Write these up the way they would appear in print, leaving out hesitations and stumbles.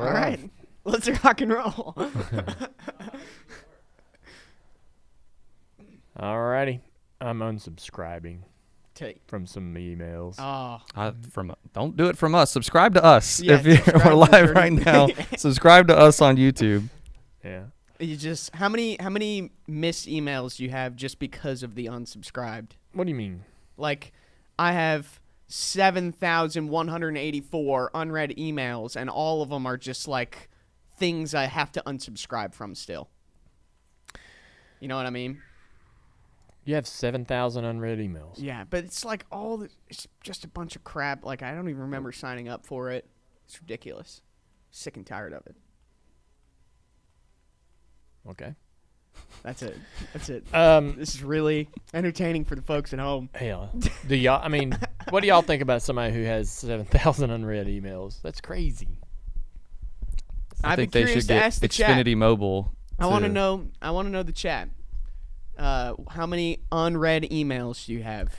All right. Let's rock and roll. Alrighty. I'm unsubscribing from some emails. Don't do it from us. Subscribe to us. Yeah, We're live right now. Subscribe to us on YouTube. Yeah. You just how many missed emails do you have just because of the unsubscribed? What do you mean? Like, I have 7,184 unread emails, and all of them are just like things I have to unsubscribe from still. You know what I mean? You have 7,000 unread emails. Yeah, but it's like it's just a bunch of crap. Like, I don't even remember signing up for it. It's ridiculous. Sick and tired of it. Okay. That's it. This is really entertaining for the folks at home. Hell, do y'all? I mean, what do y'all think about somebody who has 7,000 unread emails? That's crazy. I think they should get Xfinity Mobile. I want to know. I want to know the chat. How many unread emails do you have?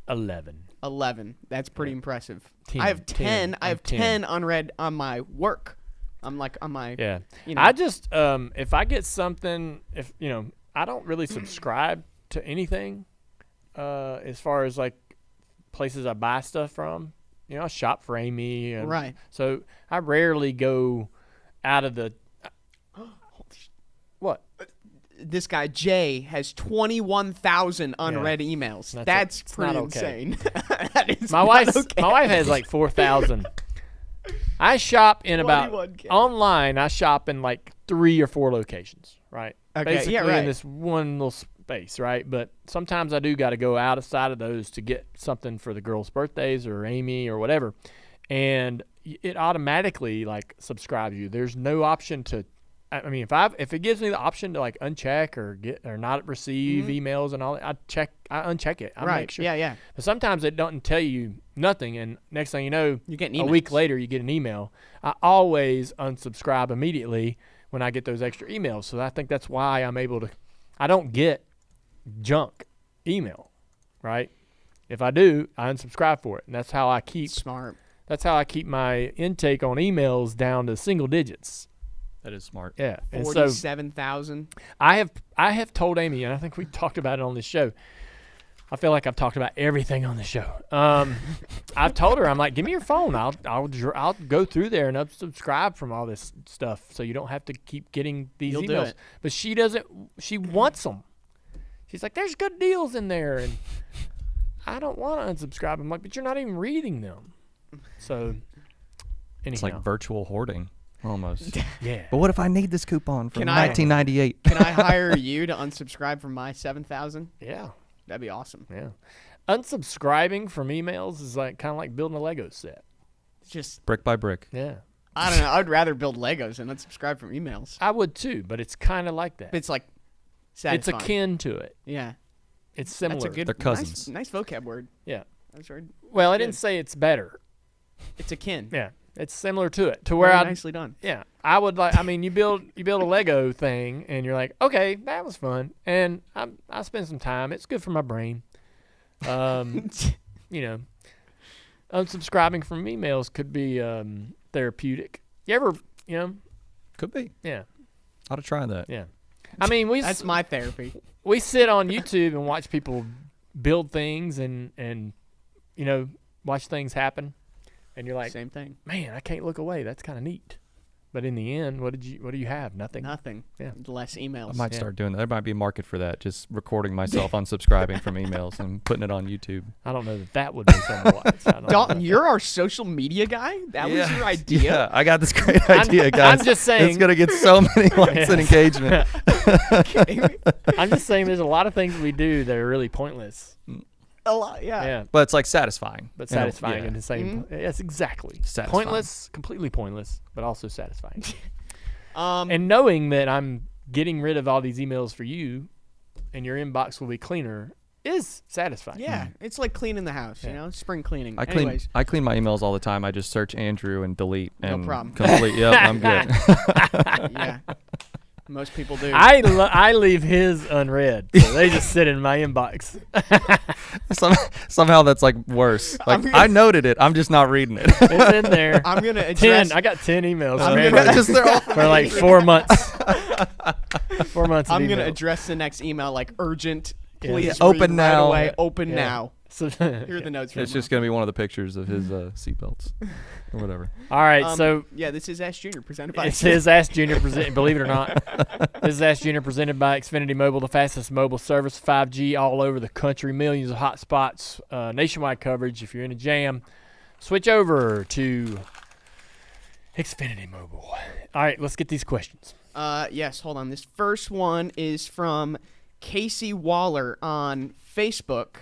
11. 11. That's pretty impressive. 10. I have 10. I have 10 unread on my work. I'm like on my. Yeah. You know. I just if I get something, I don't really subscribe to anything. As far as like places I buy stuff from, I shop for Amy. Right. So I rarely go out of the. What? This guy Jay has 21,000 unread emails. That's pretty insane. That is my wife has like 4,000. I shop in online. I shop in like 3 or 4 locations, right? Okay, basically yeah, right. in this one little space, right? But sometimes I do got to go outside of those to get something for the girls' birthdays or Amy or whatever, and it automatically like subscribes you. There's no option to. I mean, if it gives me the option to like uncheck or not receive emails and all that, I uncheck it. I make sure. Yeah. But sometimes it doesn't tell you nothing, and next thing you know, you get a week later you get an email. I always unsubscribe immediately when I get those extra emails. So I think that's why I'm able to. I don't get junk email, right? If I do, I unsubscribe for it, and that's how I keep smart. That's how I keep my intake on emails down to single digits. That is smart. Yeah. 47,000. I have told Amy, and I think we talked about it on this show. I feel like I've talked about everything on the show. I've told her, I'm like, give me your phone. I'll go through there and unsubscribe from all this stuff, so you don't have to keep getting these You'll emails. do it. But she doesn't. She wants them. She's like, there's good deals in there, and I don't want to unsubscribe. I'm like, but you're not even reading them. So, anyhow. It's like virtual hoarding. Almost. Yeah. But what if I need this coupon from 1998? Can I hire you to unsubscribe from my 7,000? Yeah. That'd be awesome. Yeah. Unsubscribing from emails is like kind of like building a Lego set. Just brick by brick. Yeah. I don't know. I'd rather build Legos than unsubscribe from emails. I would too, but it's kind of like that. It's like satisfying. It's akin to it. Yeah. It's similar. That's a good, They're cousins. Nice vocab word. Yeah. That's right. Well, I didn't say it's better. It's akin. Yeah. It's similar to it. To where nicely done. Yeah. I would like. I mean, you build a Lego thing, and you're like, okay, that was fun, and I spend some time. It's good for my brain. Unsubscribing from emails could be therapeutic. You ever, Could be. Yeah. Ought to try that. Yeah. I mean, that's my therapy. We sit on YouTube and watch people build things and watch things happen. And you're like, same thing. Man, I can't look away. That's kind of neat. But in the end, what do you have? Nothing. Nothing. Yeah. Less emails. I might start doing that. There might be a market for that. Just recording myself unsubscribing from emails and putting it on YouTube. I don't know that would be somewhat. Dalton, you're our social media guy? That was your idea? Yeah, I got this great idea, guys. I'm just saying. It's going to get so many likes and engagement. I'm just saying there's a lot of things we do that are really pointless. A lot, yeah. But it's like satisfying. But satisfying in the same. Yes, exactly. Satisfying. Pointless, completely pointless, but also satisfying. And knowing that I'm getting rid of all these emails for you, and your inbox will be cleaner, is satisfying. Yeah, it's like cleaning the house. Spring cleaning. I clean my emails all the time. I just search Andrew and delete. And no problem. Complete. Yep, I'm good. Yeah. Most people do. I leave his unread. So they just sit in my inbox. Somehow that's like worse. Like I noted it. I'm just not reading it. It's in there. I'm gonna address. 10. I got 10 emails I'm from gonna- him They're all for like 4 months. 4 months. I'm of gonna emails. address the next email like urgent. Yeah. Please Yeah, read open right now. away. Open Yeah. now. So, Here are the notes. It's just gonna be one of the pictures of his seatbelts or whatever. all right. So yeah, this is Ash Junior presented by. it's his Ask Junior. Believe it or not, this is Ask Junior presented by Xfinity Mobile, the fastest mobile service, 5G all over the country, millions of hotspots, nationwide coverage. If you're in a jam, switch over to Xfinity Mobile. All right, let's get these questions. Yes, hold on. This first one is from Casey Waller on Facebook,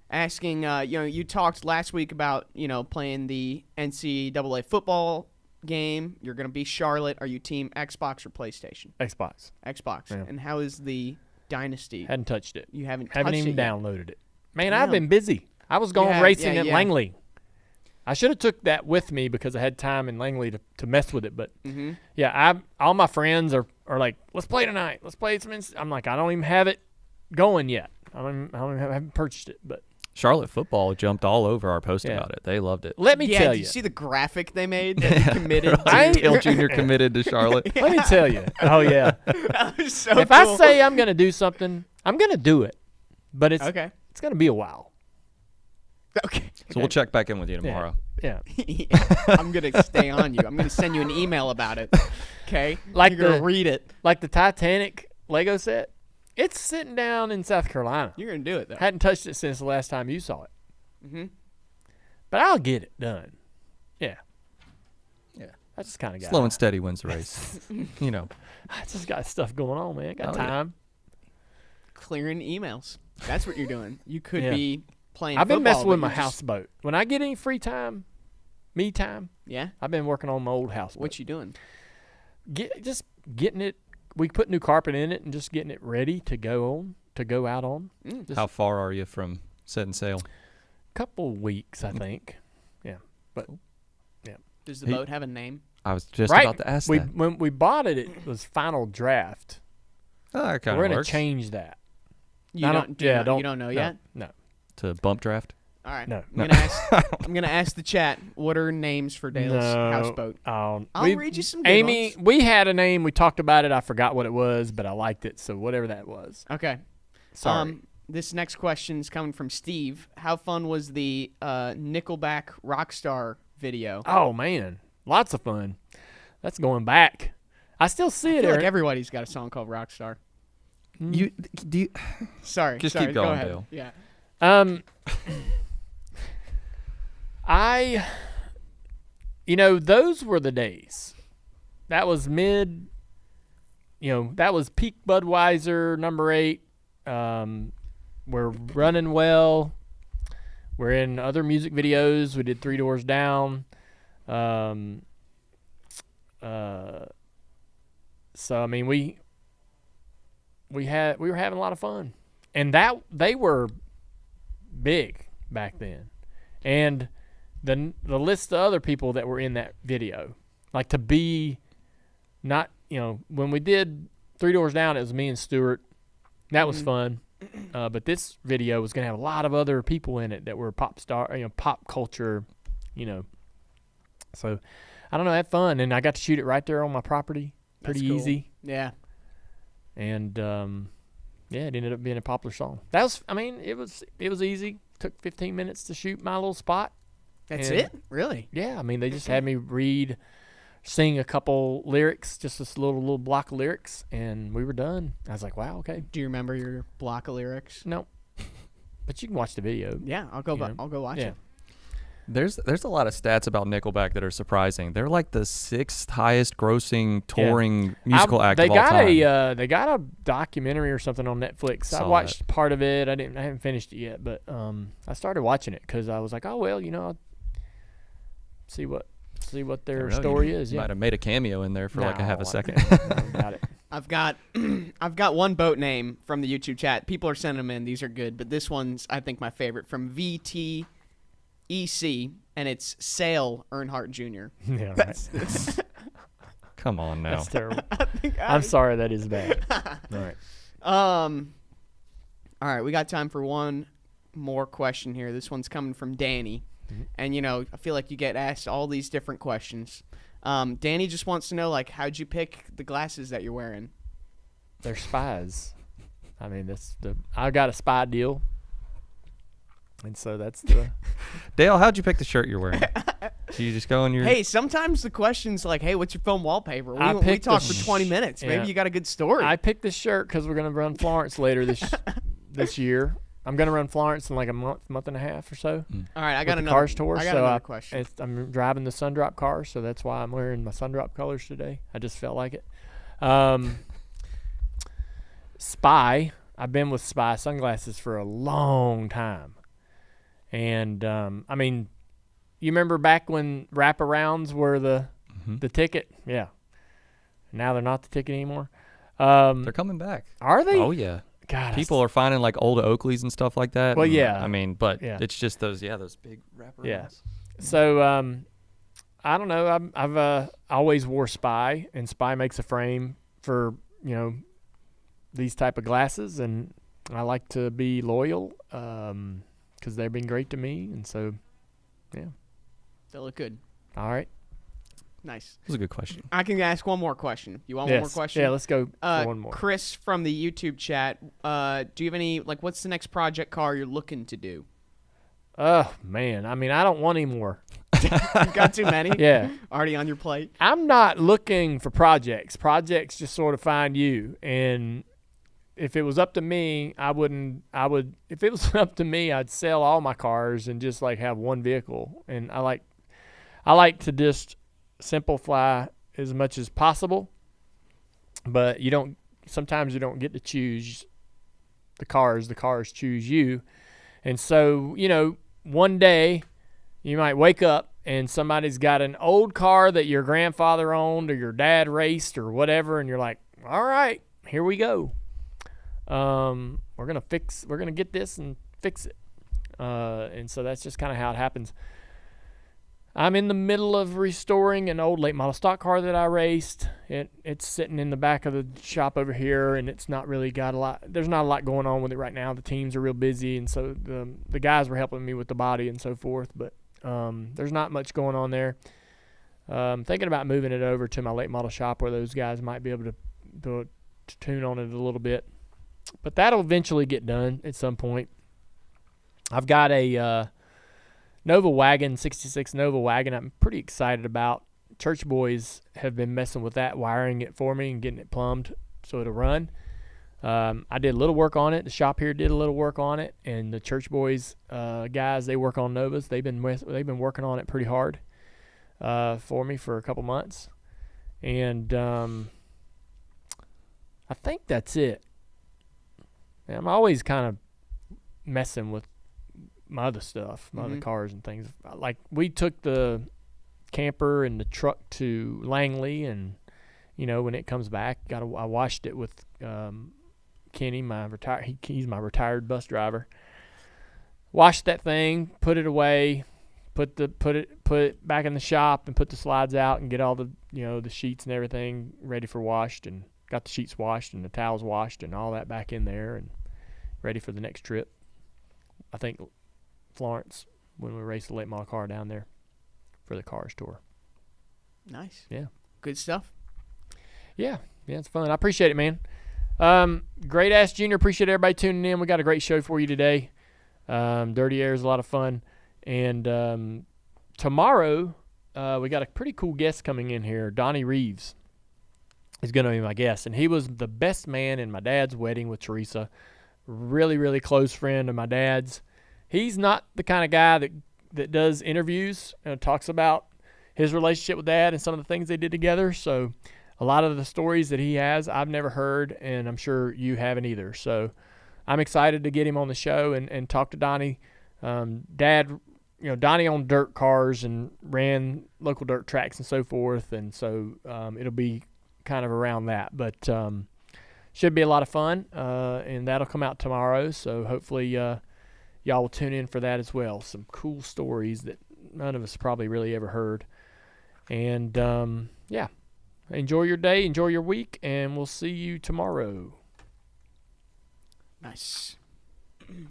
asking, you talked last week about, playing the NCAA football game. You're going to be Charlotte. Are you team Xbox or PlayStation? Xbox. Xbox. Yeah. And how is the Dynasty? Hadn't touched it. You haven't Haven't touched even it yet. downloaded it. Man, Damn. I've been busy. I was going have, racing yeah, at yeah. Langley. I should have took that with me because I had time in Langley to mess with it. But Mm-hmm. yeah, all my friends are like, let's play tonight. Let's play some. I'm like, I don't even have it going yet. I haven't purchased it. But Charlotte football jumped all over our post Yeah. about it. They loved it. let me tell did you. you see the graphic they made that he committed I- to? Hill Jr. committed to Charlotte. Let me tell you. Oh yeah. That was so If cool. I say I'm gonna do something, I'm gonna do it. But it's Okay. it's gonna be a while. Okay. So we'll check back in with you tomorrow. Yeah. I'm going to stay on you. I'm going to send you an email about it. Okay? Like You're going the- to read it. Like the Titanic Lego set. It's sitting down in South Carolina. You're going to do it, though. Hadn't touched it since the last time you saw it. Mm-hmm. But I'll get it done. Yeah. Yeah. I just kind of got Slow and steady wins the race. I just got stuff going on, man. Got Oh, yeah. time. Clearing emails. That's what you're doing. You could Yeah. be playing I've been football, messing with but my you just- houseboat. When I get any free time, me time, Yeah? I've been working on my old houseboat. What you doing? Just getting it. We put new carpet in it and just getting it ready to go out on. Mm. Just How far are you from setting sail? couple weeks, I think. Does the He- boat have a name? I was just Right. about to ask We that. when we bought it, it was final draft. Oh, that kind We're of gonna works. change that. You I don't, yeah, you don't know no, yet? No. To bump draft? All right. No. I'm gonna ask the chat, what are names for Dale's houseboat? I'll read you some good Amy, ones. we had a name. We talked about it. I forgot what it was, but I liked it. So whatever that was. Okay. Sorry. This next question is coming from Steve. How fun was the Nickelback Rockstar video? Oh man, lots of fun. That's going back. I still see I it. feel like Aaron. everybody's got a song called Rockstar. You do you, Sorry. Just sorry, keep go going, ahead. Dale. Yeah. Those were the days. That was that was peak Budweiser, number 8. We're running well. We're in other music videos. We did 3 Doors Down. So I mean, we were having a lot of fun, and that they were big back then, and the list of other people that were in that video, like to be not when we did 3 Doors Down, it was me and Stuart. That was fun, but this video was gonna have a lot of other people in it that were pop culture, So I don't know, I had fun, and I got to shoot it right there on my property, pretty That's cool. easy. Yeah. And it ended up being a popular song. That was, it was easy. Took 15 minutes to shoot my little spot. That's And- it? Really? Yeah, they just had me sing a couple lyrics, just this little block of lyrics, and we were done. I was like, wow, okay. Do you remember your block of lyrics? No, but you can watch the video. Yeah, I'll go. You know, I'll go watch Yeah. it. There's a lot of stats about Nickelback that are surprising. They're like the 6th highest grossing touring musical act of all time. They got a documentary or something on Netflix. I Saw watched part of it. I haven't finished it yet, but I started watching it because I was like, oh well, I'll see what their Never know, story you is. Yeah, Might have made a cameo in there for like a half No, a second. Got it. I've got one boat name from the YouTube chat. People are sending them in. These are good, but this one's I think my favorite from VTEC, and it's Sale Earnhardt Jr. Yeah, right. That's Come on now. That's terrible. I'm sorry, that is bad. All right. All right, we got time for one more question here. This one's coming from Danny. Mm-hmm. And, I feel like you get asked all these different questions. Danny just wants to know, how'd you pick the glasses that you're wearing? They're Spies. I mean, I got a Spy deal. And so that's the... Dale, how'd you pick the shirt you're wearing? Do you just go in your... Hey, sometimes the question's like, hey, what's your phone wallpaper? We talked for 20 minutes. Maybe you got a good story. I picked this shirt because we're going to run Florence later this year. I'm going to run Florence in like a month and a half or so. All right, I got another Cars tour. I got another question. I'm driving the Sundrop car, so that's why I'm wearing my Sundrop colors today. I just felt like it. Spy. I've been with Spy sunglasses for a long time. And, I mean, you remember back when wraparounds were the ticket? Yeah. Now they're not the ticket anymore. They're coming back. Are they? Oh, yeah. God, people are finding like old Oakleys and stuff like that. Well, and, yeah. I mean, but it's just those big wraparounds. Yeah. So, I don't know. I've always wore Spy, and Spy makes a frame for, these type of glasses, and I like to be loyal because they've been great to me, and so, yeah. They look good. All right. Nice. That was a good question. I can ask one more question. You want one more question? Yeah, let's go for one more. Chris from the YouTube chat, do you have any, what's the next project car you're looking to do? Oh, man. I mean, I don't want any more. You've got too many? Yeah. Already on your plate? I'm not looking for projects. Projects just sort of find you. And if it was up to me, if it was up to me, I'd sell all my cars and just have one vehicle. And I like to just simplify as much as possible, but sometimes you don't get to choose the cars choose you. And so, one day you might wake up and somebody's got an old car that your grandfather owned or your dad raced or whatever, and you're like, all right, here we go. We're gonna get this and fix it. And so that's just kind of how it happens. I'm in the middle of restoring an old late model stock car that I raced. It's sitting in the back of the shop over here, and it's not really got a lot. There's not a lot going on with it right now. The teams are real busy, and so the guys were helping me with the body and so forth. But there's not much going on there. Thinking about moving it over to my late model shop where those guys might be able to tune on it a little bit. But that'll eventually get done at some point. I've got a Nova wagon, 66 Nova wagon, I'm pretty excited about. Church boys have been messing with that, wiring it for me and getting it plumbed so it'll run. I did a little work on it. The shop here did a little work on it, and the church boys guys, they work on Novas. They've been working on it pretty hard for me for a couple months, and I think that's it. I'm always kind of messing with my other stuff, my other cars and things. Like, we took the camper and the truck to Langley, and when it comes back, I washed it with Kenny, he's my retired bus driver. Washed that thing, put it away, put it back in the shop, and put the slides out and get all the the sheets and everything ready for washed, and got the sheets washed and the towels washed and all that back in there and ready for the next trip. I think Florence, when we raced the late model car down there for the Cars tour. Nice. Yeah. Good stuff. Yeah, it's fun. I appreciate it, man. Great Ass Junior. Appreciate everybody tuning in. We got a great show for you today. Dirty Air is a lot of fun. And tomorrow, we got a pretty cool guest coming in here. Donnie Reeves is going to be my guest. And he was the best man in my dad's wedding with Teresa. Really, really close friend of my dad's. He's not the kind of guy that does interviews and talks about his relationship with Dad and some of the things they did together. So a lot of the stories that he has, I've never heard, and I'm sure you haven't either. So I'm excited to get him on the show and talk to Donnie. Dad, Donnie owned dirt cars and ran local dirt tracks and so forth, and so it'll be kind of around that. But should be a lot of fun, and that'll come out tomorrow. So hopefully y'all will tune in for that as well. Some cool stories that none of us probably really ever heard. And, yeah, enjoy your day, enjoy your week, and we'll see you tomorrow. Nice.